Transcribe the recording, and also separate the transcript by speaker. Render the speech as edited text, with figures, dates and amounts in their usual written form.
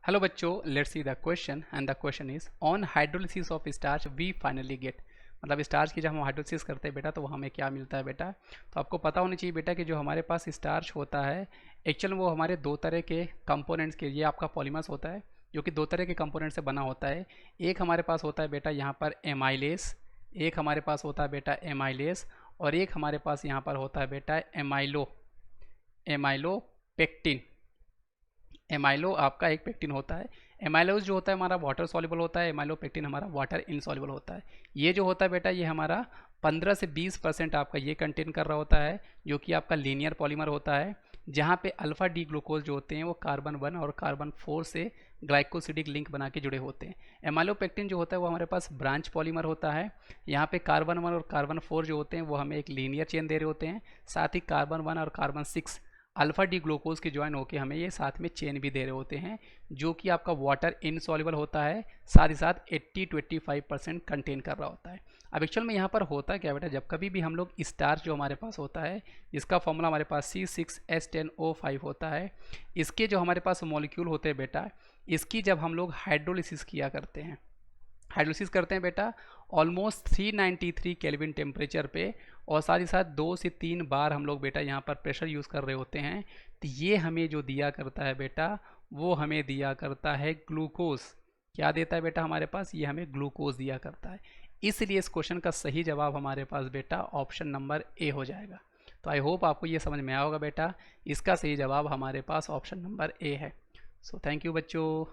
Speaker 1: Hello बच्चों, let's see the question and the question is on hydrolysis of starch we finally get. मतलब starch की जब हम hydrolysis करते हैं बेटा तो हमें क्या मिलता है बेटा। तो आपको पता होना चाहिए बेटा कि जो हमारे पास स्टार्च होता है एक्चुअल वो हमारे दो तरह के कंपोनेंट्स के, ये आपका पॉलीमर्स होता है जो कि दो तरह के कंपोनेंट से बना होता है। एक हमारे पास होता है बेटा यहाँ पर एमाइलेस, एक हमारे पास होता है बेटा एमाइलेस, और एक हमारे पास यहाँ पर होता है बेटा एमाइलोपेक्टिन। एमाइलो आपका एक पेक्टिन होता है। एमाइलोज जो होता है हमारा वाटर सॉल्युबल होता है, एमाइलोपेक्टिन हमारा वाटर इनसॉल्युबल होता है। ये जो होता है बेटा ये हमारा 15 से 20% आपका ये कंटेन कर रहा होता है, जो कि आपका लीनियर पॉलीमर होता है, जहाँ पे अल्फा डी ग्लूकोज जो होते हैं वो कार्बन 1 और कार्बन 4 से ग्लाइकोसिडिक लिंक बना के जुड़े होते हैं। एमाइलोपेक्टिन जो होता है वो हमारे पास ब्रांच पॉलीमर होता है। यहाँ पे कार्बन 1 और कार्बन 4 जो होते हैं वो हमें एक लीनियर चेन दे रहे होते हैं, साथ ही कार्बन 1 और कार्बन 6 अल्फा डी ग्लूकोज के ज्वाइन होकर हमें ये साथ में चेन भी दे रहे होते हैं, जो कि आपका वाटर इनसॉल्युबल होता है, साथ ही साथ 80 to 85% कंटेन कर रहा होता है। अब एक्चुअल में यहाँ पर होता क्या बेटा, जब कभी भी हम लोग स्टार्च जो हमारे पास होता है, इसका फॉर्मूला हमारे पास C6H10O5 होता है, इसके जो हमारे पास मॉलिक्यूल होते हैं बेटा, इसकी जब हम लोग हाइड्रोलिसिस किया करते हैं, हाइड्रोलिसिस करते हैं बेटा ऑलमोस्ट 393 केल्विन टेम्परेचर पे, और साथ ही साथ 2 से 3 बार हम लोग बेटा यहाँ पर प्रेशर यूज़ कर रहे होते हैं, तो ये हमें जो दिया करता है बेटा वो हमें दिया करता है ग्लूकोज। क्या देता है बेटा हमारे पास, ये हमें ग्लूकोज दिया करता है। इसलिए इस क्वेश्चन का सही जवाब हमारे पास बेटा ऑप्शन नंबर ए हो जाएगा। तो आई होप आपको ये समझ में आया होगा बेटा, इसका सही जवाब हमारे पास ऑप्शन नंबर ए है। सो थैंक यू बच्चों।